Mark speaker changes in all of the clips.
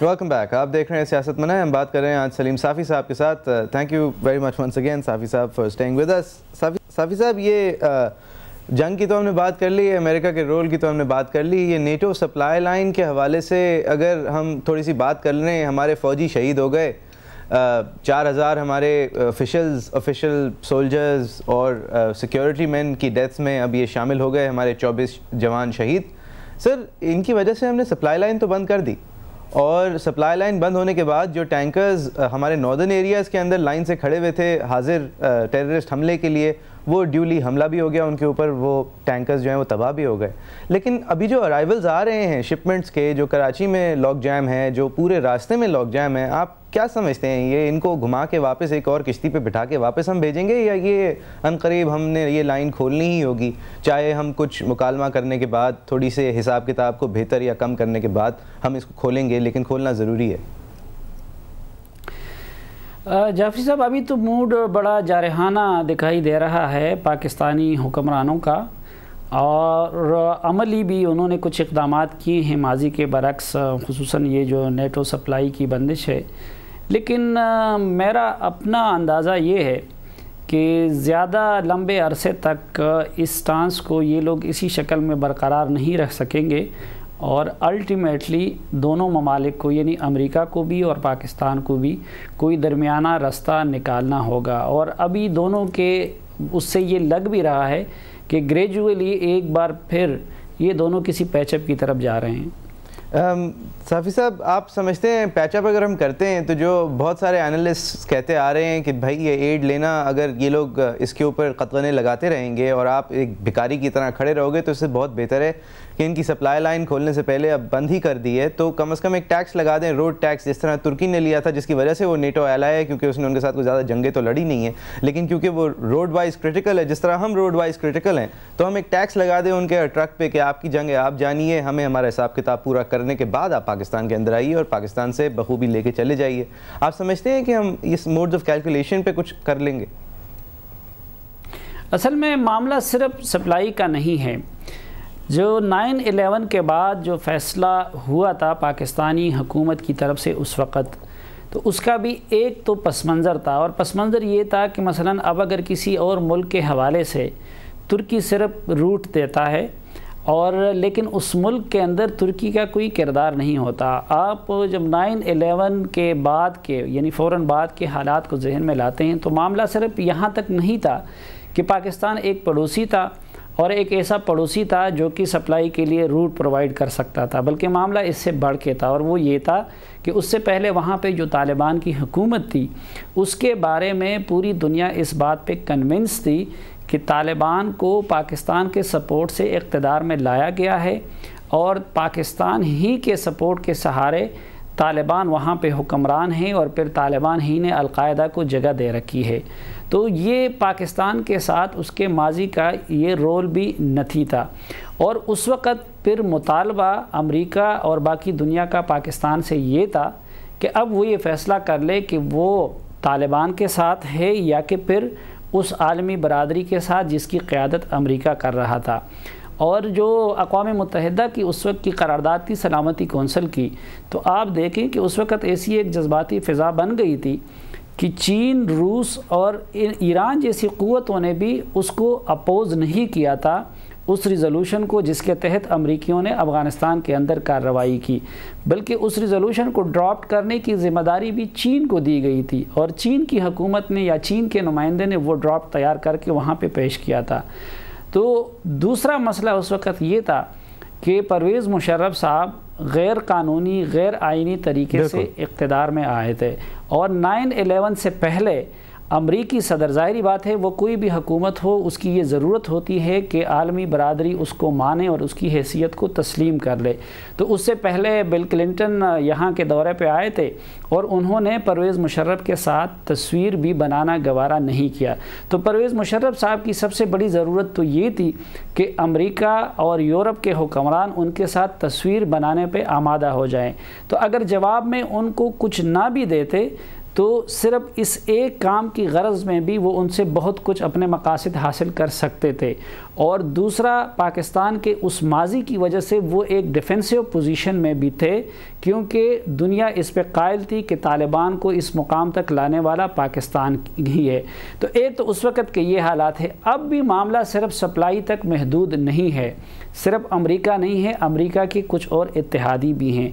Speaker 1: Welcome back. آپ دیکھ رہے ہیں سیاست میں ہم بات کر رہے ہیں آج سلیم صافی صاحب کے ساتھ. Thank you very much once again Safi صاحب for staying with us. Safi صاحب یہ جنگ کی تو ہم نے بات کر لی, امریکہ کے رول کی تو ہم نے بات کر لی, یہ نیٹو سپلائی لائن کے حوالے سے اگر ہم تھوڑی سی بات کر لیں, ہمارے فوجی شہید ہو گئے, 4000 ہمارے آفیشل سولجرز اور سیکیورٹی مین کی ڈیتھس میں اب یہ شامل ہو گئے, ہمارے 24 جوان شہید. سر ان کی وجہ سے ہم نے سپلائی لائن تو بند کر دی, اور سپلائی لائن بند ہونے کے بعد جو ٹینکرز ہمارے ناردرن ایریاز کے اندر لائن سے کھڑے ہوئے تھے حاضر ٹیررسٹ حملے کے لیے, وہ ڈیولی حملہ بھی ہو گیا ان کے اوپر, وہ ٹینکرز جو ہیں وہ تباہ بھی ہو گئے. لیکن ابھی جو ارائیولز آ رہے ہیں شپمنٹس کے, جو کراچی میں لاک جام ہے, جو پورے راستے میں لاک جام ہے, آپ کیا سمجھتے ہیں یہ ان کو گھما کے واپس ایک اور کشتی پہ بٹھا کے واپس ہم بھیجیں گے, یا یہ عنقریب ہم نے یہ لائن کھولنی ہی ہوگی, چاہے ہم کچھ مکالمہ کرنے کے بعد تھوڑی سے حساب کتاب کو بہتر یا کم کرنے کے بعد ہم اس کو کھولیں گے, لیکن کھولنا ضروری ہے؟
Speaker 2: جعفری صاحب, ابھی تو موڈ بڑا جارحانہ دکھائی دے رہا ہے پاکستانی حکمرانوں کا, اور عملی بھی انہوں نے کچھ اقدامات کیے ہیں ماضی کے برعکس, خصوصاً یہ جو نیٹو سپلائی کی بندش ہے. لیکن میرا اپنا اندازہ یہ ہے کہ زیادہ لمبے عرصے تک اس سٹانس کو یہ لوگ اسی شکل میں برقرار نہیں رکھ سکیں گے, اور الٹیمیٹلی دونوں ممالک کو یعنی امریکہ کو بھی اور پاکستان کو بھی کوئی درمیانہ رستہ نکالنا ہوگا. اور ابھی دونوں کے اس سے یہ لگ بھی رہا ہے کہ گریجولی ایک بار پھر یہ دونوں کسی پیچ اپ کی طرف جا رہے ہیں.
Speaker 1: صافی صاحب, آپ سمجھتے ہیں پیچ اپ اگر ہم کرتے ہیں تو جو بہت سارے انالسٹ کہتے آ رہے ہیں کہ بھائی یہ ایڈ لینا, اگر یہ لوگ اس کے اوپر قطغنے لگاتے رہیں گے اور آپ ایک بھکاری کی طرح کھڑے رہو گے, تو اس سے بہت بہتر ہے کہ ان کی سپلائی لائن کھولنے سے پہلے اب بند ہی کر دی ہے, تو کم از کم ایک ٹیکس لگا دیں, روڈ ٹیکس, جس طرح ترکی نے لیا تھا, جس کی وجہ سے وہ نیٹو ایلائی ہے, کیونکہ اس نے ان کے ساتھ کوئی زیادہ جنگیں تو لڑی نہیں ہیں, لیکن کیونکہ وہ روڈ وائز کرٹیکل ہے, جس طرح ہم روڈ وائز کرٹیکل ہیں, تو ہم ایک ٹیکس لگا دیں ان کے ٹرک پہ کہ آپ کی جنگ ہے آپ جانیے, ہمیں ہمارا حساب کتاب پورا کرنے کے بعد آپ پاکستان کے اندر آئیے اور پاکستان سے بخوبی لے کے چلے جائیے. آپ سمجھتے ہیں کہ ہم اس موڈز آف کیلکولیشن پہ کچھ کر لیں گے؟
Speaker 2: اصل میں معاملہ صرف سپلائی کا نہیں ہے. جو 9/11 کے بعد جو فیصلہ ہوا تھا پاکستانی حکومت کی طرف سے اس وقت, تو اس کا بھی ایک تو پس منظر تھا, اور پس منظر یہ تھا کہ مثلا اب اگر کسی اور ملک کے حوالے سے ترکی صرف روٹ دیتا ہے, اور لیکن اس ملک کے اندر ترکی کا کوئی کردار نہیں ہوتا. آپ جب 9/11 کے بعد کے یعنی فوراً بعد کے حالات کو ذہن میں لاتے ہیں, تو معاملہ صرف یہاں تک نہیں تھا کہ پاکستان ایک پڑوسی تھا اور ایک ایسا پڑوسی تھا جو کہ سپلائی کے لیے روٹ پرووائڈ کر سکتا تھا, بلکہ معاملہ اس سے بڑھ کے تھا. اور وہ یہ تھا کہ اس سے پہلے وہاں پہ جو طالبان کی حکومت تھی, اس کے بارے میں پوری دنیا اس بات پہ کنونس تھی کہ طالبان کو پاکستان کے سپورٹ سے اقتدار میں لایا گیا ہے, اور پاکستان ہی کے سپورٹ کے سہارے طالبان وہاں پہ حکمران ہیں, اور پھر طالبان ہی نے القاعدہ کو جگہ دے رکھی ہے. تو یہ پاکستان کے ساتھ اس کے ماضی کا یہ رول بھی نتھی تھا, اور اس وقت پھر مطالبہ امریکہ اور باقی دنیا کا پاکستان سے یہ تھا کہ اب وہ یہ فیصلہ کر لے کہ وہ طالبان کے ساتھ ہے یا کہ پھر اس عالمی برادری کے ساتھ جس کی قیادت امریکہ کر رہا تھا. اور جو اقوام متحدہ کی اس وقت کی قرارداد تھی سلامتی کونسل کی, تو آپ دیکھیں کہ اس وقت ایسی ایک جذباتی فضا بن گئی تھی کہ چین, روس اور ایران جیسی قوتوں نے بھی اس کو اپوز نہیں کیا تھا, اس ریزولوشن کو جس کے تحت امریکیوں نے افغانستان کے اندر کارروائی کی, بلکہ اس ریزولوشن کو ڈراپ کرنے کی ذمہ داری بھی چین کو دی گئی تھی, اور چین کی حکومت نے یا چین کے نمائندے نے وہ ڈراپ تیار کر کے وہاں پہ پیش کیا تھا. تو دوسرا مسئلہ اس وقت یہ تھا کہ پرویز مشرف صاحب غیر قانونی غیر آئینی طریقے سے اقتدار میں آئے تھے, اور 9/11 سے پہلے امریکی صدر, ظاہری بات ہے وہ کوئی بھی حکومت ہو اس کی یہ ضرورت ہوتی ہے کہ عالمی برادری اس کو مانے اور اس کی حیثیت کو تسلیم کر لے. تو اس سے پہلے بل کلنٹن یہاں کے دورے پہ آئے تھے, اور انہوں نے پرویز مشرف کے ساتھ تصویر بھی بنانا گوارا نہیں کیا. تو پرویز مشرف صاحب کی سب سے بڑی ضرورت تو یہ تھی کہ امریکہ اور یورپ کے حکمران ان کے ساتھ تصویر بنانے پہ آمادہ ہو جائیں. تو اگر جواب میں ان کو کچھ نہ بھی دیتے تو صرف اس ایک کام کی غرض میں بھی وہ ان سے بہت کچھ اپنے مقاصد حاصل کر سکتے تھے، اور دوسرا پاکستان کے اس ماضی کی وجہ سے وہ ایک ڈیفینسو پوزیشن میں بھی تھے، کیونکہ دنیا اس پہ قائل تھی کہ طالبان کو اس مقام تک لانے والا پاکستان ہی ہے۔ تو ایک تو اس وقت کے یہ حالات ہے۔ اب بھی معاملہ صرف سپلائی تک محدود نہیں ہے، صرف امریکہ نہیں ہے، امریکہ کے کچھ اور اتحادی بھی ہیں،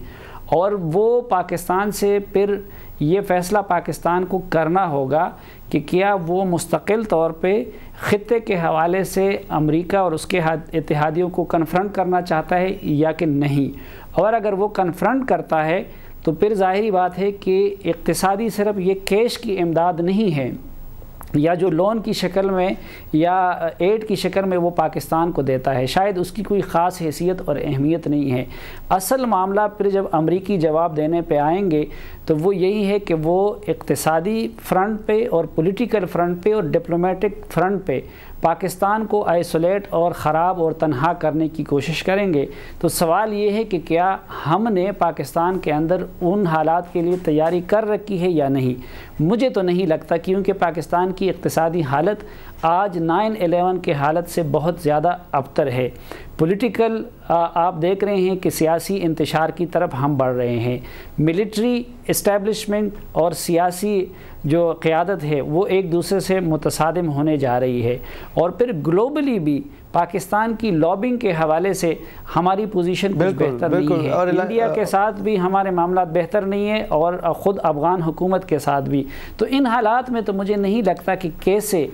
Speaker 2: اور وہ پاکستان سے پھر یہ فیصلہ پاکستان کو کرنا ہوگا کہ کیا وہ مستقل طور پہ خطے کے حوالے سے امریکہ اور اس کے اتحادیوں کو کنفرنٹ کرنا چاہتا ہے یا کہ نہیں۔ اور اگر وہ کنفرنٹ کرتا ہے تو پھر ظاہری بات ہے کہ اقتصادی صرف یہ کیش کی امداد نہیں ہے یا جو لون کی شکل میں یا ایڈ کی شکل میں وہ پاکستان کو دیتا ہے، شاید اس کی کوئی خاص حیثیت اور اہمیت نہیں ہے۔ اصل معاملہ پھر جب امریکی جواب دینے پہ آئیں گے تو وہ یہی ہے کہ وہ اقتصادی فرنٹ پہ اور پولیٹیکل فرنٹ پہ اور ڈپلومیٹک فرنٹ پہ پاکستان کو آئسولیٹ اور خراب اور تنہا کرنے کی کوشش کریں گے۔ تو سوال یہ ہے کہ کیا ہم نے پاکستان کے اندر ان حالات کے لیے تیاری کر رکھی ہے یا نہیں؟ مجھے تو نہیں لگتا، کیونکہ پاکستان کی اقتصادی حالت آج 9/11 کے حالت سے بہت زیادہ ابتر ہے۔ پولیٹیکل آپ دیکھ رہے ہیں کہ سیاسی انتشار کی طرف ہم بڑھ رہے ہیں، ملٹری اسٹیبلشمنٹ اور سیاسی جو قیادت ہے وہ ایک دوسرے سے متصادم ہونے جا رہی ہے، اور پھر گلوبلی بھی پاکستان کی لابنگ کے حوالے سے ہماری پوزیشن کچھ بہتر نہیں ہے، اور انڈیا کے ساتھ بھی ہمارے معاملات بہتر نہیں ہیں، اور خود افغان حکومت کے ساتھ بھی۔ تو ان حالات میں تو مجھے نہیں لگتا کہ کیسے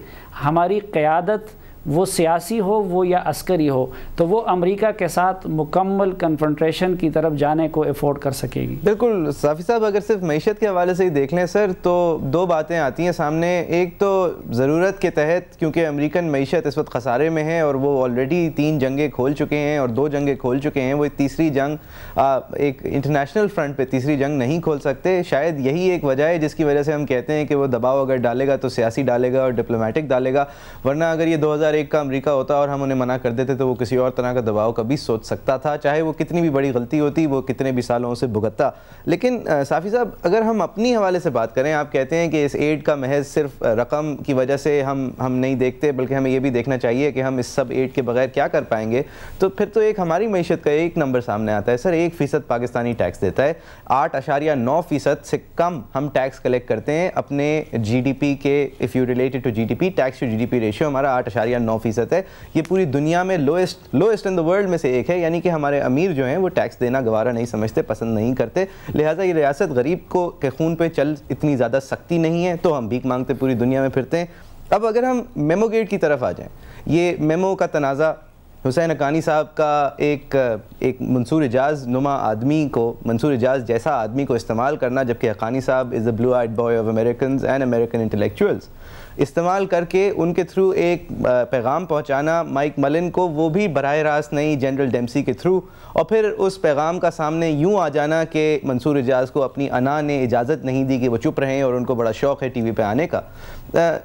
Speaker 2: ہماری قیادت وہ سیاسی ہو وہ یا عسکری ہو تو وہ امریکہ کے ساتھ مکمل کنفرنٹریشن کی طرف جانے کو افورڈ کر سکے گی۔
Speaker 1: بالکل صافی صاحب، اگر صرف معیشت کے حوالے سے ہی دیکھ لیں سر تو دو باتیں آتی ہیں سامنے۔ ایک تو ضرورت کے تحت، کیونکہ امریکن معیشت اس وقت خسارے میں ہے اور وہ آلریڈی 3 جنگیں کھول چکے ہیں اور 2 جنگیں کھول چکے ہیں، وہ تیسری جنگ ایک انٹرنیشنل فرنٹ پہ تیسری جنگ نہیں کھول سکتے۔ شاید یہی ایک وجہ ہے جس کی وجہ سے ہم کہتے ہیں کہ وہ دباؤ اگر ڈالے گا تو سیاسی ڈالے گا اور ڈپلومیٹک ڈالے گا، ورنہ اگر یہ 2001 کا امریکہ ہوتا اور ہم انہیں منع کر دیتے تو وہ کسی اور طرح کا دباؤ کبھی سوچ سکتا تھا، چاہے وہ کتنی بھی بڑی غلطی ہوتی، وہ کتنے بھی سالوں سے بھگتتا۔ لیکن صافی صاحب، اگر ہم اپنی حوالے سے بات کریں، آپ کہتے ہیں کہ اس ایڈ کا محض صرف رقم کی وجہ سے ہم نہیں دیکھتے، بلکہ ہمیں یہ بھی دیکھنا چاہیے کہ ہم اس سب ایڈ کے بغیر کیا کر پائیں گے، تو پھر تو ایک ہماری معیشت کا ایک نمبر سامنے آتا ہے سر۔ 1% پاکستانی ٹیکس دیتا ہے، 8.9% سے کم ہم ٹیکس کلیکٹ کرتے ہیں اپنے جی ڈی پی کے۔ If you related to G D P, tax to G D P ratio ہمارا 8.9% ہے۔ یہ پوری دنیا میں لوئسٹ ان دا ورلڈ میں سے ایک ہے، یعنی کہ ہمارے امیر جو ہیں وہ ٹیکس دینا گوارا نہیں سمجھتے، پسند نہیں کرتے، لہٰذا یہ ریاست غریب کو کے خون پہ چل اتنی زیادہ سختی نہیں ہے، تو ہم بھیک مانگتے پوری دنیا میں پھرتے ہیں۔ اب اگر ہم میمو گیٹ کی طرف آ جائیں، یہ میمو کا تنازع حسین حقانی صاحب کا ایک منصور اعجاز نما آدمی کو، منصور اعجاز جیسا آدمی کو استعمال کرنا، جبکہ حقانی صاحب is a blue eyed boy of Americans and American intellectuals, استعمال کر کے ان کے تھرو ایک پیغام پہنچانا مائک ملن کو، وہ بھی براہ راست نہیں، جنرل ڈیمسی کے تھرو، اور پھر اس پیغام کا سامنے یوں آ جانا کہ منصور اعجاز کو اپنی انا نے اجازت نہیں دی کہ وہ چپ رہیں اور ان کو بڑا شوق ہے ٹی وی پہ آنے کا۔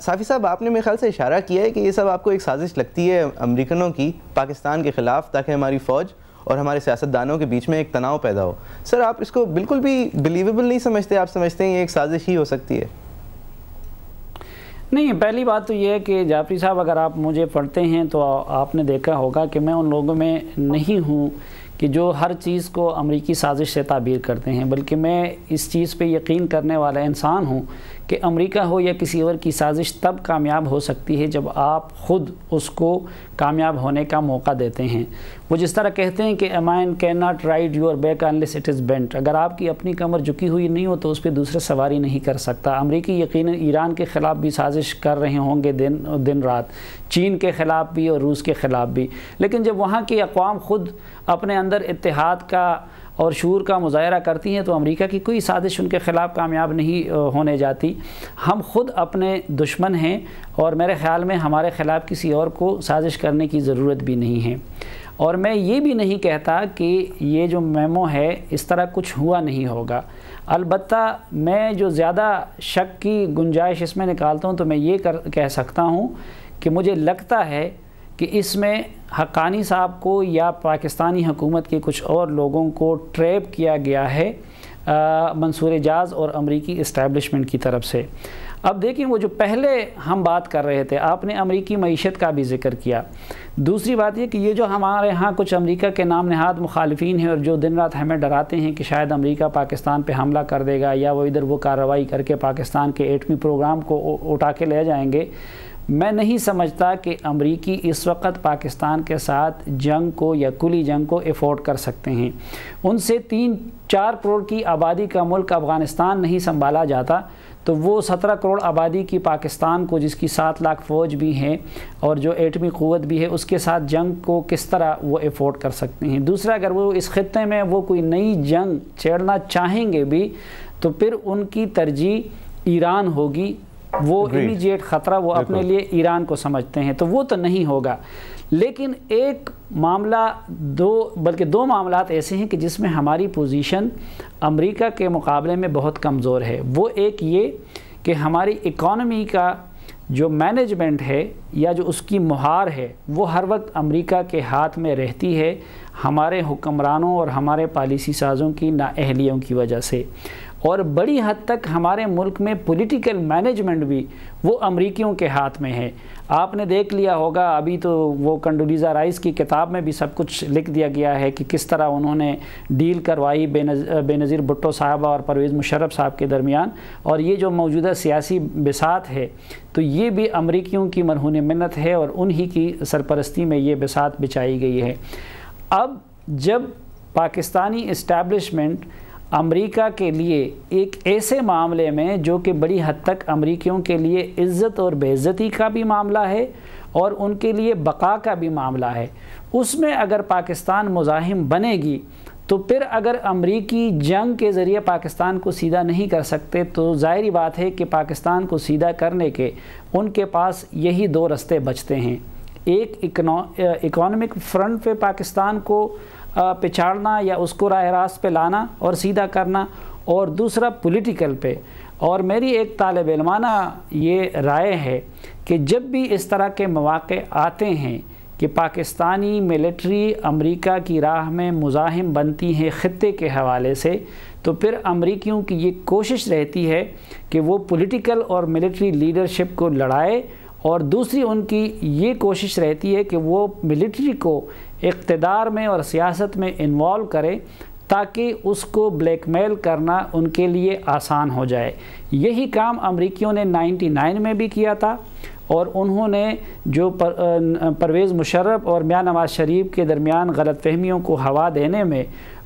Speaker 1: صافی صاحب، آپ نے میرے خیال سے اشارہ کیا ہے کہ یہ سب آپ کو ایک سازش لگتی ہے امریکنوں کی پاکستان کے خلاف، تاکہ ہماری فوج اور ہمارے سیاستدانوں کے بیچ میں ایک تناؤ پیدا ہو۔ سر، آپ اس کو بالکل بھی بلیویبل نہیں سمجھتے؟ آپ سمجھتے ہیں یہ ایک سازش ہی ہو سکتی ہے؟
Speaker 2: نہیں، پہلی بات تو یہ ہے کہ جعفری صاحب، اگر آپ مجھے پڑھتے ہیں تو آپ نے دیکھا ہوگا کہ میں ان لوگوں میں نہیں ہوں کہ جو ہر چیز کو امریکی سازش سے تعبیر کرتے ہیں، بلکہ میں اس چیز پہ یقین کرنے والا انسان ہوں کہ امریکہ ہو یا کسی اور کی سازش تب کامیاب ہو سکتی ہے جب آپ خود اس کو کامیاب ہونے کا موقع دیتے ہیں۔ وہ جس طرح کہتے ہیں کہ a man can not ride your back unless it is bent, اگر آپ کی اپنی کمر جھکی ہوئی نہیں ہو تو اس پہ دوسرے سواری نہیں کر سکتا۔ امریکی یقیناً ایران کے خلاف بھی سازش کر رہے ہوں گے دن رات، چین کے خلاف بھی اور روس کے خلاف بھی، لیکن جب وہاں کی اقوام خود اپنے اندر اتحاد کا اور شعور کا مظاہرہ کرتی ہیں تو امریکہ کی کوئی سازش ان کے خلاف کامیاب نہیں ہونے جاتی۔ ہم خود اپنے دشمن ہیں، اور میرے خیال میں ہمارے خلاف کسی اور کو سازش کرنے کی ضرورت بھی نہیں ہے۔ اور میں یہ بھی نہیں کہتا کہ یہ جو میمو ہے اس طرح کچھ ہوا نہیں ہوگا، البتہ میں جو زیادہ شک کی گنجائش اس میں نکالتا ہوں تو میں یہ کہہ سکتا ہوں کہ مجھے لگتا ہے کہ اس میں حقانی صاحب کو یا پاکستانی حکومت کے کچھ اور لوگوں کو ٹریپ کیا گیا ہے منصور جاز اور امریکی اسٹیبلشمنٹ کی طرف سے۔ اب دیکھیں وہ جو پہلے ہم بات کر رہے تھے، آپ نے امریکی معیشت کا بھی ذکر کیا۔ دوسری بات یہ کہ یہ جو ہمارے ہاں کچھ امریکہ کے نام نہاد مخالفین ہیں اور جو دن رات ہمیں ڈراتے ہیں کہ شاید امریکہ پاکستان پہ حملہ کر دے گا یا وہ ادھر وہ کارروائی کر کے پاکستان کے ایٹمی پروگرام کو اٹھا کے لے جائیں گے، میں نہیں سمجھتا کہ امریکی اس وقت پاکستان کے ساتھ جنگ کو یا کلی جنگ کو افورڈ کر سکتے ہیں۔ ان سے 3-4 کروڑ کی آبادی کا ملک افغانستان نہیں سنبھالا جاتا، تو وہ 17 کروڑ آبادی کی پاکستان کو، جس کی 7 لاکھ فوج بھی ہیں اور جو ایٹمی قوت بھی ہے، اس کے ساتھ جنگ کو کس طرح وہ افورڈ کر سکتے ہیں۔ دوسرا، اگر وہ اس خطے میں وہ کوئی نئی جنگ چھیڑنا چاہیں گے بھی تو پھر ان کی ترجیح ایران ہوگی، وہ امیجیٹ خطرہ وہ اپنے لیے ایران کو سمجھتے ہیں، تو وہ تو نہیں ہوگا۔ لیکن ایک معاملہ بلکہ دو معاملات ایسے ہیں کہ جس میں ہماری پوزیشن امریکہ کے مقابلے میں بہت کمزور ہے۔ وہ ایک یہ کہ ہماری اکانومی کا جو مینجمنٹ ہے یا جو اس کی مہار ہے وہ ہر وقت امریکہ کے ہاتھ میں رہتی ہے، ہمارے حکمرانوں اور ہمارے پالیسی سازوں کی نااہلیوں کی وجہ سے، اور بڑی حد تک ہمارے ملک میں پولیٹیکل مینجمنٹ بھی وہ امریکیوں کے ہاتھ میں ہے۔ آپ نے دیکھ لیا ہوگا، ابھی تو وہ کنڈولیزا رائس کی کتاب میں بھی سب کچھ لکھ دیا گیا ہے کہ کس طرح انہوں نے ڈیل کروائی بے نظیر بھٹو صاحبہ اور پرویز مشرف صاحب کے درمیان، اور یہ جو موجودہ سیاسی بساط ہے تو یہ بھی امریکیوں کی مرہون منت ہے اور انہی کی سرپرستی میں یہ بساط بچائی گئی ہے۔ اب جب پاکستانی اسٹیبلشمنٹ امریکہ کے لیے ایک ایسے معاملے میں جو کہ بڑی حد تک امریکیوں کے لیے عزت اور بے عزتی کا بھی معاملہ ہے اور ان کے لیے بقا کا بھی معاملہ ہے، اس میں اگر پاکستان مزاحم بنے گی تو پھر اگر امریکی جنگ کے ذریعے پاکستان کو سیدھا نہیں کر سکتے تو ظاہری بات ہے کہ پاکستان کو سیدھا کرنے کے ان کے پاس یہی 2 رستے بچتے ہیں، ایک اکانومک فرنٹ پہ پاکستان کو پچھاڑنا یا اس کو راہ راست پہ لانا اور سیدھا کرنا، اور دوسرا پولیٹیکل پہ۔ اور میری ایک طالب علمانہ یہ رائے ہے کہ جب بھی اس طرح کے مواقع آتے ہیں کہ پاکستانی ملٹری امریکہ کی راہ میں مزاحم بنتی ہیں خطے کے حوالے سے، تو پھر امریکیوں کی یہ کوشش رہتی ہے کہ وہ پولیٹیکل اور ملٹری لیڈرشپ کو لڑائے، اور دوسری ان کی یہ کوشش رہتی ہے کہ وہ ملٹری کو اقتدار میں اور سیاست میں انوالو کرے تاکہ اس کو بلیک میل کرنا ان کے لیے آسان ہو جائے۔ یہی کام امریکیوں نے 99 میں بھی کیا تھا، اور انہوں نے جو پرویز مشرف اور میاں نواز شریف کے درمیان غلط فہمیوں کو ہوا دینے میں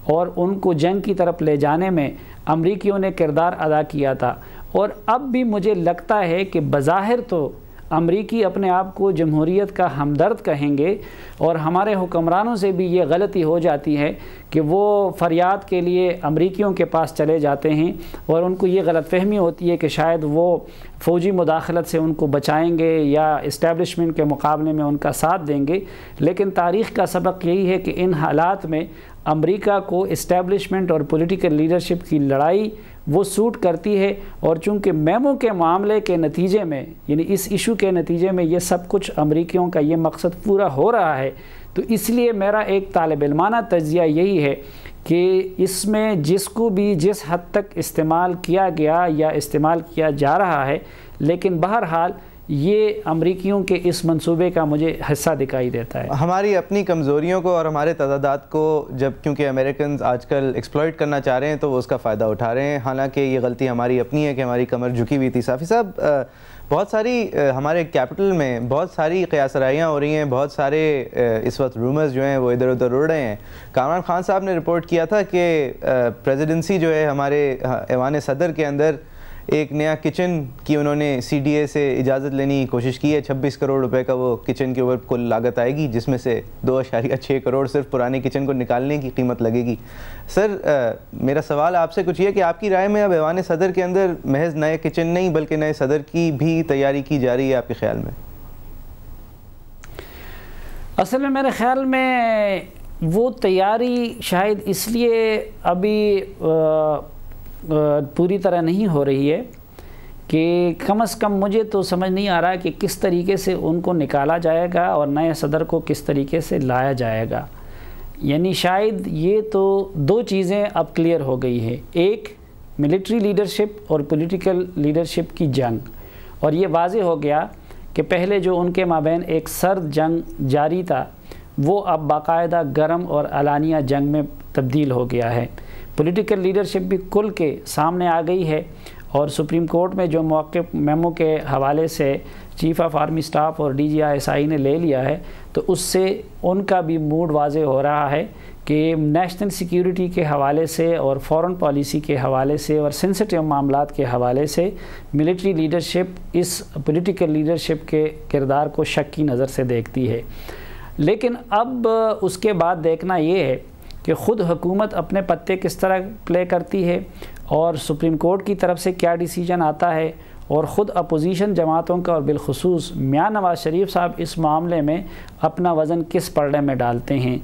Speaker 2: اور ان کو جنگ کی طرف لے جانے میں امریکیوں نے کردار ادا کیا تھا۔ اور اب بھی مجھے لگتا ہے کہ بظاہر تو امریکی اپنے آپ کو جمہوریت کا ہمدرد کہیں گے، اور ہمارے حکمرانوں سے بھی یہ غلطی ہو جاتی ہے کہ وہ فریاد کے لیے امریکیوں کے پاس چلے جاتے ہیں، اور ان کو یہ غلط فہمی ہوتی ہے کہ شاید وہ فوجی مداخلت سے ان کو بچائیں گے یا اسٹیبلشمنٹ کے مقابلے میں ان کا ساتھ دیں گے۔ لیکن تاریخ کا سبق یہی ہے کہ ان حالات میں امریکہ کو اسٹیبلشمنٹ اور پولیٹیکل لیڈرشپ کی لڑائی وہ سوٹ کرتی ہے، اور چونکہ میمو کے معاملے کے نتیجے میں، یعنی اس ایشو کے نتیجے میں یہ سب کچھ امریکیوں کا یہ مقصد پورا ہو رہا ہے، تو اس لیے میرا ایک طالب علمانہ تجزیہ یہی ہے کہ اس میں جس کو بھی جس حد تک استعمال کیا گیا یا استعمال کیا جا رہا ہے، لیکن بہرحال یہ امریکیوں کے اس منصوبے کا مجھے حصہ دکھائی دیتا ہے۔
Speaker 1: ہماری اپنی کمزوریوں کو اور ہمارے تضادات کو جب کیونکہ امریکنز آج کل ایکسپلائٹ کرنا چاہ رہے ہیں تو وہ اس کا فائدہ اٹھا رہے ہیں، حالانکہ یہ غلطی ہماری اپنی ہے کہ ہماری کمر جھکی ہوئی تھی۔ صافی صاحب، بہت ساری ہمارے کیپٹل میں بہت ساری قیاس آرائیاں ہو رہی ہیں، بہت سارے اس وقت رومرز جو ہیں وہ ادھر ادھر اڑ رہے ہیں۔ کامران خان صاحب نے رپورٹ کیا تھا کہ پریزیڈنسی جو ہے ہمارے ایوان صدر کے اندر ایک نیا کچن کی انہوں نے سی ڈی اے سے اجازت لینے کی کوشش کی ہے، 26 کروڑ روپے کا وہ کچن کے اوپر کل لاگت آئے گی، جس میں سے 2.6 کروڑ صرف پرانے کچن کو نکالنے کی قیمت لگے گی۔ سر، میرا سوال آپ سے کچھ یہ کہ آپ کی رائے میں اب ایوان صدر کے اندر محض نئے کچن نہیں بلکہ نئے صدر کی بھی تیاری کی جا رہی ہے آپ کے خیال میں؟
Speaker 2: اصل میں میرے خیال میں وہ تیاری شاید اس لیے ابھی پوری طرح نہیں ہو رہی ہے کہ کم از کم مجھے تو سمجھ نہیں آ رہا کہ کس طریقے سے ان کو نکالا جائے گا اور نئے صدر کو کس طریقے سے لایا جائے گا۔ یعنی شاید یہ تو دو چیزیں اب کلیئر ہو گئی ہے، ایک ملٹری لیڈرشپ اور پولیٹیکل لیڈرشپ کی جنگ، اور یہ واضح ہو گیا کہ پہلے جو ان کے مابین ایک سرد جنگ جاری تھا وہ اب باقاعدہ گرم اور علانیہ جنگ میں تبدیل ہو گیا ہے۔ پولیٹیکل لیڈرشپ بھی کھل کے سامنے آ گئی ہے، اور سپریم کورٹ میں جو موقف میمو کے حوالے سے چیف آف آرمی سٹاف اور DGI نے لے لیا ہے، تو اس سے ان کا بھی موڈ واضح ہو رہا ہے کہ نیشنل سیکیورٹی کے حوالے سے اور فورن پالیسی کے حوالے سے اور سینسٹیو معاملات کے حوالے سے ملٹری لیڈرشپ اس پولیٹیکل لیڈرشپ کے کردار کو شک کی نظر سے دیکھتی ہے۔ لیکن اب اس کے بعد دیکھنا یہ ہے کہ خود حکومت اپنے پتے کس طرح پلے کرتی ہے، اور سپریم کورٹ کی طرف سے کیا ڈیسیجن آتا ہے، اور خود اپوزیشن جماعتوں کا اور بالخصوص میاں نواز شریف صاحب اس معاملے میں اپنا وزن کس پلڑے میں ڈالتے ہیں۔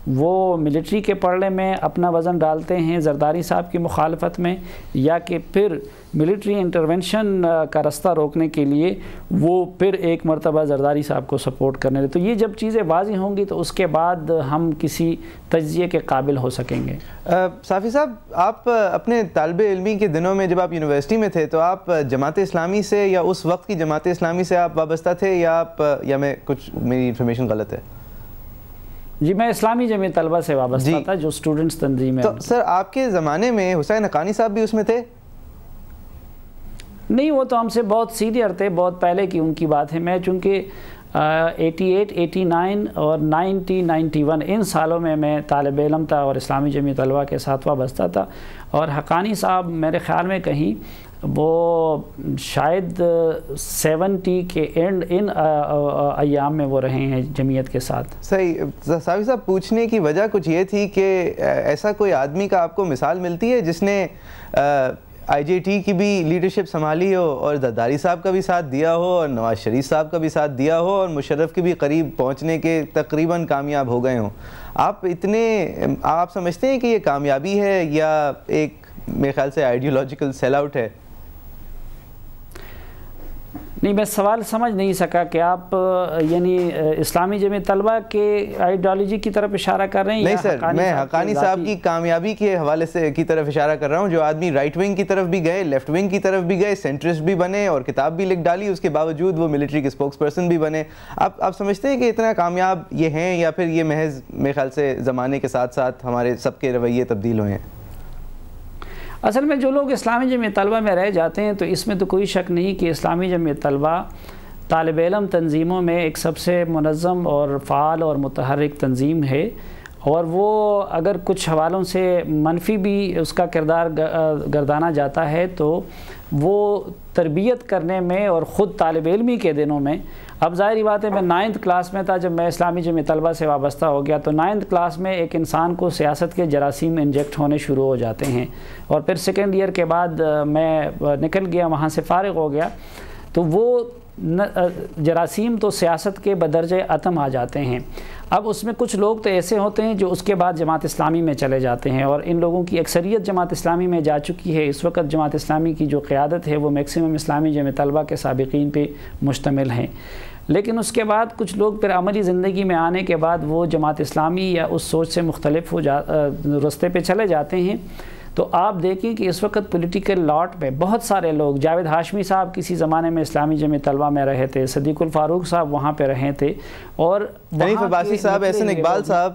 Speaker 2: وہ ملٹری کے پلڑے میں اپنا وزن ڈالتے ہیں زرداری صاحب کی مخالفت میں، یا کہ پھر ملٹری انٹرونشن کا رستہ روکنے کے لیے وہ پھر ایک مرتبہ زرداری صاحب کو سپورٹ کرنے دے۔ تو یہ جب چیزیں واضح ہوں گی تو اس کے بعد ہم کسی تجزیے کے قابل ہو سکیں گے۔
Speaker 1: صافی صاحب، آپ اپنے طالب علمی کے دنوں میں جب آپ یونیورسٹی میں تھے تو آپ جماعت اسلامی سے یا اس وقت کی جماعت اسلامی سے آپ وابستہ تھے، یا میں میری انفارمیشن غلط ہے؟
Speaker 2: جی، میں اسلامی جمعیت طلبہ سے وابستہ تھا، جو اسٹوڈنٹس تنظیم ہے۔
Speaker 1: تو سر، آپ کے زمانے میں حسین حقانی صاحب بھی اس میں تھے؟
Speaker 2: نہیں، وہ تو ہم سے بہت سینئر تھے، بہت پہلے کی ان کی بات ہے۔ میں چونکہ 88، 89 اور 90، 91 ان سالوں میں طالب علم تھا اور اسلامی جمعیت طلبہ کے ساتھ وابستہ تھا، اور حقانی صاحب میرے خیال میں کہیں وہ شاید 70 کے اینڈ ان ایام میں وہ رہے ہیں جمعیت کے ساتھ۔
Speaker 1: صحیح۔ صافی صاحب، پوچھنے کی وجہ کچھ یہ تھی کہ ایسا کوئی آدمی کا آپ کو مثال ملتی ہے جس نے IJT کی بھی لیڈرشپ سنبھالی ہو اور زرداری صاحب کا بھی ساتھ دیا ہو اور نواز شریف صاحب کا بھی ساتھ دیا ہو اور مشرف کے بھی قریب پہنچنے کے تقریباً کامیاب ہو گئے ہوں؟ آپ سمجھتے ہیں کہ یہ کامیابی ہے یا ایک میرے خیال سے آئیڈیولوجیکل سیل آؤٹ ہے؟
Speaker 2: نہیں، میں سوال سمجھ نہیں سکا کہ آپ یعنی اسلامی جمعیت طلبہ کے آئیڈیالوجی کی طرف اشارہ کر رہے ہیں؟
Speaker 1: نہیں سر، میں حقانی صاحب کی کامیابی کے حوالے سے کی طرف اشارہ کر رہا ہوں، جو آدمی رائٹ ونگ کی طرف بھی گئے، لیفٹ ونگ کی طرف بھی گئے، سینٹرسٹ بھی بنے اور کتاب بھی لکھ ڈالی، اس کے باوجود وہ ملٹری کے اسپوکس پرسن بھی بنے۔ آپ سمجھتے ہیں کہ اتنا کامیاب یہ ہیں، یا پھر یہ محض میرے خیال سے زمانے کے ساتھ ساتھ ہمارے سب کے رویے تبدیل ہوئے ہیں؟
Speaker 2: اصل میں جو لوگ اسلامی جمعیت طلبہ میں رہ جاتے ہیں تو اس میں تو کوئی شک نہیں کہ اسلامی جمعیت طلبہ طالب علم تنظیموں میں ایک سب سے منظم اور فعال اور متحرک تنظیم ہے، اور وہ اگر کچھ حوالوں سے منفی بھی اس کا کردار گردانا جاتا ہے تو وہ تربیت کرنے میں اور خود طالب علمی کے دنوں میں، اب ظاہری بات ہے میں 9th کلاس میں تھا جب میں اسلامی جمعیت طلبہ سے وابستہ ہو گیا، تو 9th کلاس میں ایک انسان کو سیاست کے جراثیم انجیکٹ ہونے شروع ہو جاتے ہیں، اور پھر سیکنڈ ایئر کے بعد میں نکل گیا، وہاں سے فارغ ہو گیا، تو وہ جراثیم تو سیاست کے بدرجہ اتم آ جاتے ہیں۔ اب اس میں کچھ لوگ تو ایسے ہوتے ہیں جو اس کے بعد جماعت اسلامی میں چلے جاتے ہیں، اور ان لوگوں کی اکثریت جماعت اسلامی میں جا چکی ہے۔ اس وقت جماعت اسلامی کی جو قیادت ہے وہ میکسیمم اسلامی جمعیت طلبہ کے سابقین پہ مشتمل ہیں، لیکن اس کے بعد کچھ لوگ پھر عملی زندگی میں آنے کے بعد وہ جماعت اسلامی یا اس سوچ سے مختلف رستے پہ چلے جاتے ہیں۔ تو آپ دیکھیں کہ اس وقت پولیٹیکل لاٹ میں بہت سارے لوگ، جاوید ہاشمی صاحب کسی زمانے میں اسلامی جمعیت طلبہ میں رہے تھے، صدیق الفاروق صاحب وہاں پہ رہے تھے، اور
Speaker 1: حنیف عباسی صاحب، احسن اقبال صاحب،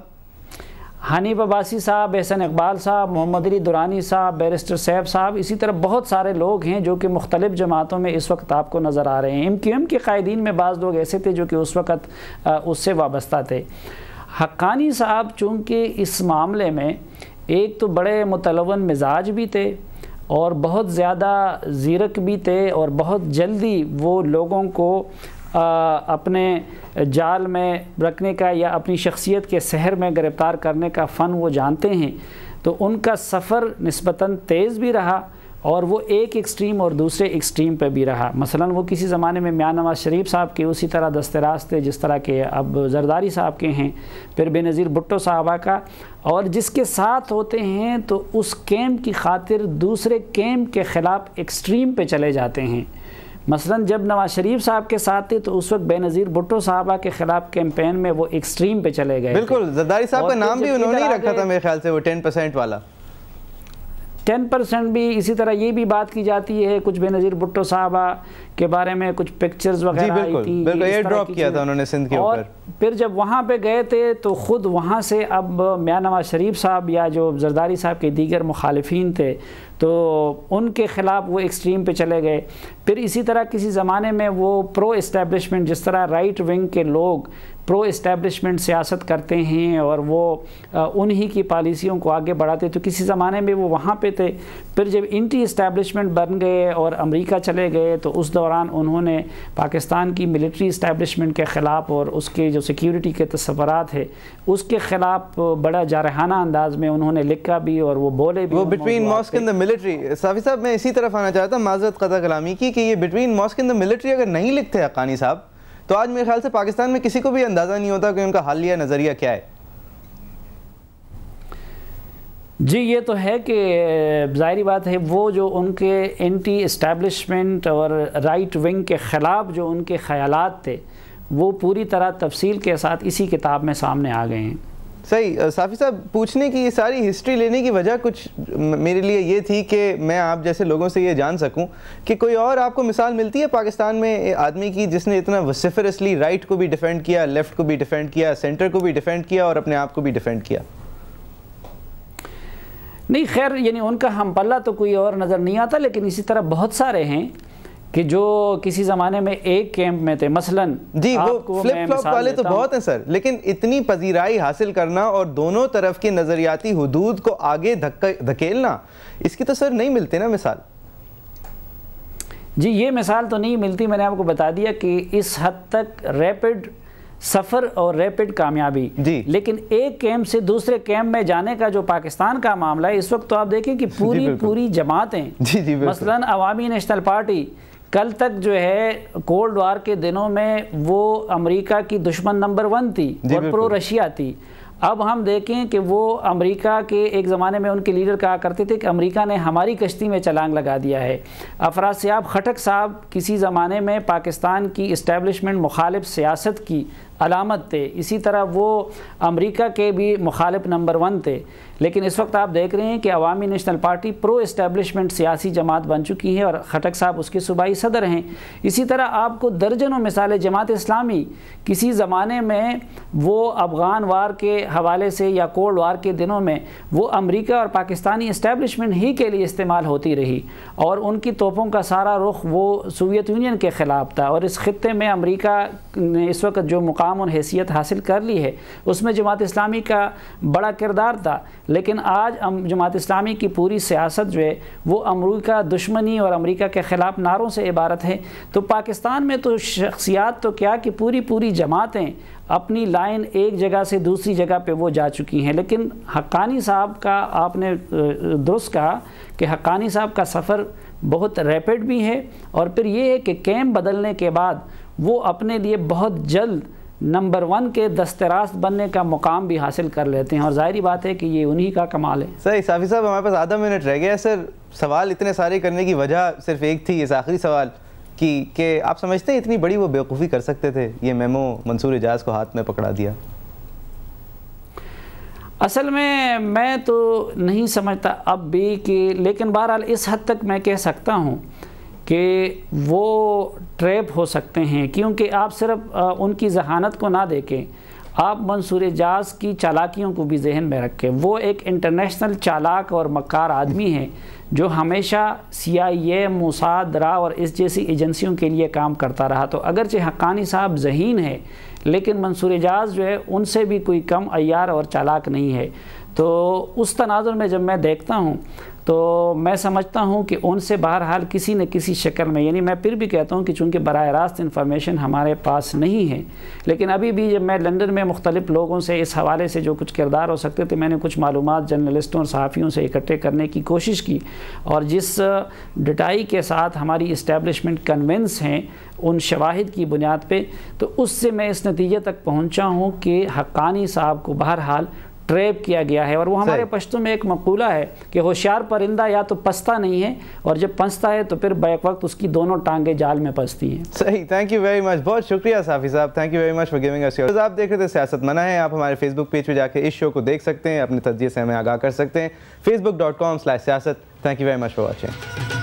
Speaker 2: حنیف عباسی صاحب، احسن اقبال صاحب، محمد علی دورانی صاحب، بیرسٹر صاحب صاحب، اسی طرح بہت سارے لوگ ہیں جو کہ مختلف جماعتوں میں اس وقت آپ کو نظر آ رہے ہیں۔ MQM کے قائدین میں بعض لوگ ایسے تھے جو کہ اس وقت اس سے وابستہ تھے۔ حقانی صاحب چونکہ اس معاملے میں ایک تو بڑے متلون مزاج بھی تھے اور بہت زیادہ زیرک بھی تھے، اور بہت جلدی وہ لوگوں کو اپنے جال میں رکھنے کا یا اپنی شخصیت کے سحر میں گرفتار کرنے کا فن وہ جانتے ہیں، تو ان کا سفر نسبتاً تیز بھی رہا، اور وہ ایک ایکسٹریم اور دوسرے ایکسٹریم پہ بھی رہا۔ مثلا وہ کسی زمانے میں میاں نواز شریف صاحب کے اسی طرح دستراز تھے جس طرح کے اب زرداری صاحب کے ہیں، پھر بے نظیر بھٹو صاحبہ کا، اور جس کے ساتھ ہوتے ہیں تو اس کیمپ کی خاطر دوسرے کیمپ کے خلاف ایکسٹریم پہ چلے جاتے ہیں۔ مثلا جب نواز شریف صاحب کے ساتھ تھے تو اس وقت بے نظیر بھٹو صاحبہ کے خلاف کیمپین میں وہ ایکسٹریم پہ چلے گئے.
Speaker 1: بالکل, زرداری صاحب کا نام بھی انہوں نے ہی رکھا تھا میرے خیال سے, وہ 10% والا.
Speaker 2: 10% بھی. اسی طرح یہ بھی بات کی جاتی ہے کچھ بے نظیر بھٹو صاحبہ کے بارے میں کچھ پکچرز وغیرہ آئی تھیں,
Speaker 1: بالکل ایئر ڈراپ کیا تھا انہوں نے سندھ کے اوپر.
Speaker 2: پھر جب وہاں پہ گئے تھے تو خود وہاں سے اب میاں نواز شریف صاحب یا جو زرداری صاحب کے دیگر مخالفین تھے تو ان کے خلاف وہ ایکسٹریم پہ چلے گئے. پھر اسی طرح کسی زمانے میں وہ پرو اسٹیبلشمنٹ, جس طرح رائٹ ونگ کے لوگ پرو اسٹیبلشمنٹ سیاست کرتے ہیں اور وہ انہی کی پالیسیوں کو آگے بڑھاتے, تو کسی زمانے میں وہ وہاں پہ تھے. پھر جب اینٹی اسٹیبلشمنٹ بن گئے اور امریکہ چلے گئے تو اس دوران انہوں نے پاکستان کی ملٹری اسٹیبلشمنٹ کے خلاف اور اس کے جو سیکیورٹی کے تصورات ہے اس کے خلاف بڑا جارحانہ انداز میں انہوں نے لکھا بھی اور وہ بولے بھی.
Speaker 1: وہ between mask and the military, Safi صاحب میں اسی طرف آنا چاہتا ہوں, معذرت قطع کلامی کی, کہ یہ between mask and the military اگر نہیں لکھتے حقانی صاحب تو آج میرے خیال سے پاکستان میں کسی کو بھی اندازہ نہیں ہوتا کہ ان کا حالیہ نظریہ کیا ہے.
Speaker 2: جی یہ تو ہے کہ ظاہری بات ہے وہ جو ان کے اینٹی اسٹیبلشمنٹ اور رائٹ ونگ کے خلاف جو ان کے خیالات تھے وہ پوری طرح تفصیل کے ساتھ اسی کتاب میں سامنے آ گئے ہیں.
Speaker 1: صحیح. صافی صاحب پوچھنے کی یہ ساری ہسٹری لینے کی وجہ کچھ میرے لیے یہ تھی کہ میں آپ جیسے لوگوں سے یہ جان سکوں کہ کوئی اور آپ کو مثال ملتی ہے پاکستان میں آدمی کی جس نے اتنا وسیفرسلی رائٹ کو بھی ڈیفینڈ کیا, لیفٹ کو بھی ڈیفینڈ کیا, سینٹر کو بھی ڈیفینڈ کیا اور اپنے آپ کو بھی ڈیفینڈ کیا؟
Speaker 2: نہیں خیر, یعنی ان کا ہم پلہ تو کوئی اور نظر نہیں آتا, لیکن اسی طرح بہت سارے ہیں کہ جو کسی زمانے میں ایک کیمپ میں تھے. مثلاً
Speaker 1: جی وہ فلپ فلاپ والے تو بہت ہیں سر, لیکن اتنی پذیرائی حاصل کرنا اور دونوں طرف کے نظریاتی حدود کو آگے دھکیلنا, اس کی تو سر نہیں ملتے نا مثال.
Speaker 2: جی یہ مثال تو نہیں ملتی. میں نے آپ کو بتا دیا کہ اس حد تک ریپڈ سفر اور ریپڈ کامیابی, لیکن ایک کیمپ سے دوسرے کیمپ میں جانے کا جو پاکستان کا معاملہ ہے اس وقت تو آپ دیکھیں کہ پوری جماعتیں, مثلاً عوامی نیشنل پارٹی کل تک جو ہے کولڈ وار کے دنوں میں وہ امریکہ کی دشمن نمبر 1 تھی اور پرو رشیا تھی. اب ہم دیکھیں کہ وہ امریکہ کے ایک زمانے میں ان کے لیڈر کہا کرتے تھے کہ امریکہ نے ہماری کشتی میں چھلانگ لگا دیا ہے. افراسیاب خٹک صاحب کسی زمانے میں پاکستان کی اسٹیبلشمنٹ مخالف سیاست کی علامت تھے, اسی طرح وہ امریکہ کے بھی مخالف نمبر 1 تھے. لیکن اس وقت آپ دیکھ رہے ہیں کہ عوامی نیشنل پارٹی پرو اسٹیبلشمنٹ سیاسی جماعت بن چکی ہے اور خٹک صاحب اس کے صوبائی صدر ہیں. اسی طرح آپ کو درجنوں مثالیں. جماعت اسلامی کسی زمانے میں وہ افغان وار کے حوالے سے یا کولڈ وار کے دنوں میں وہ امریکہ اور پاکستانی اسٹیبلشمنٹ ہی کے لیے استعمال ہوتی رہی اور ان کی توپوں کا سارا رخ وہ سوویت یونین کے خلاف تھا. اور اس خطے میں امریکہ نے اس وقت جو مقام اور حیثیت حاصل کر لی ہے اس میں جماعت اسلامی کا بڑا کردار تھا. لیکن آج جماعت اسلامی کی پوری سیاست جو ہے وہ امریکہ دشمنی اور امریکہ کے خلاف نعروں سے عبارت ہے. تو پاکستان میں تو شخصیات تو کیا کہ پوری جماعتیں اپنی لائن ایک جگہ سے دوسری جگہ پہ وہ جا چکی ہیں. لیکن حقانی صاحب کا آپ نے درست کہا کہ حقانی صاحب کا سفر بہت ریپڈ بھی ہے اور پھر یہ ہے کہ کیمپ بدلنے کے بعد وہ اپنے لیے بہت جلد نمبر 1 کے دستراست بننے کا مقام بھی حاصل کر لیتے ہیں اور ظاہری بات ہے کہ یہ انہی کا کمال ہے.
Speaker 1: صحیح. صافی صاحب ہمارے پاس آدھا منٹ رہ گیا ہے سر. سوال اتنے سارے کرنے کی وجہ صرف ایک تھی, اس آخری سوال کی, کہ آپ سمجھتے ہیں اتنی بڑی وہ بیوقوفی کر سکتے تھے یہ میمو منصور اعجاز کو ہاتھ میں پکڑا دیا؟
Speaker 2: اصل میں تو نہیں سمجھتا اب بھی کہ, لیکن بہرحال اس حد تک میں کہہ سکتا ہوں کہ وہ ٹریپ ہو سکتے ہیں کیونکہ آپ صرف ان کی ذہانت کو نہ دیکھیں, آپ منصور اعجاز کی چالاکیوں کو بھی ذہن میں رکھیں. وہ ایک انٹرنیشنل چالاک اور مکار آدمی ہے جو ہمیشہ CIA, موساد, را اور اس جیسی ایجنسیوں کے لیے کام کرتا رہا. تو اگرچہ حقانی صاحب ذہین ہے لیکن منصور اعجاز جو ہے ان سے بھی کوئی کم عیار اور چالاک نہیں ہے. تو اس تناظر میں جب میں دیکھتا ہوں تو میں سمجھتا ہوں کہ ان سے بہرحال کسی نہ کسی شکل میں, یعنی میں پھر بھی کہتا ہوں کہ چونکہ براہ راست انفارمیشن ہمارے پاس نہیں ہے, لیکن ابھی بھی جب میں لندن میں مختلف لوگوں سے اس حوالے سے جو کچھ کردار ہو سکتے تھے میں نے کچھ معلومات جرنلسٹوں اور صحافیوں سے اکٹھے کرنے کی کوشش کی اور جس ڈٹائی کے ساتھ ہماری اسٹیبلشمنٹ کنونس ہیں ان شواہد کی بنیاد پہ, تو اس سے میں اس نتیجے تک پہنچا ہوں کہ حقانی صاحب کو بہرحال ٹریپ کیا گیا ہے. اور وہ ہمارے پشتو میں ایک مقولہ ہے کہ ہوشیار پرندہ یا تو پستا نہیں ہے اور جب پنستا ہے تو پھر بیک وقت اس کی دونوں ٹانگیں جال میں پھنستی ہیں.
Speaker 1: صحیح, تھینک یو ویری مچ, بہت شکریہ صافی صاحب, thank you very much for giving us your. آپ دیکھ رہے تھے سیاست منع ہے. آپ ہمارے فیس بک پیج پہ جا کے اس شو کو دیکھ سکتے ہیں, اپنے تجزیے سے ہمیں آگاہ کر سکتے ہیں. facebook.com/سیاست. Thank you very much for watching.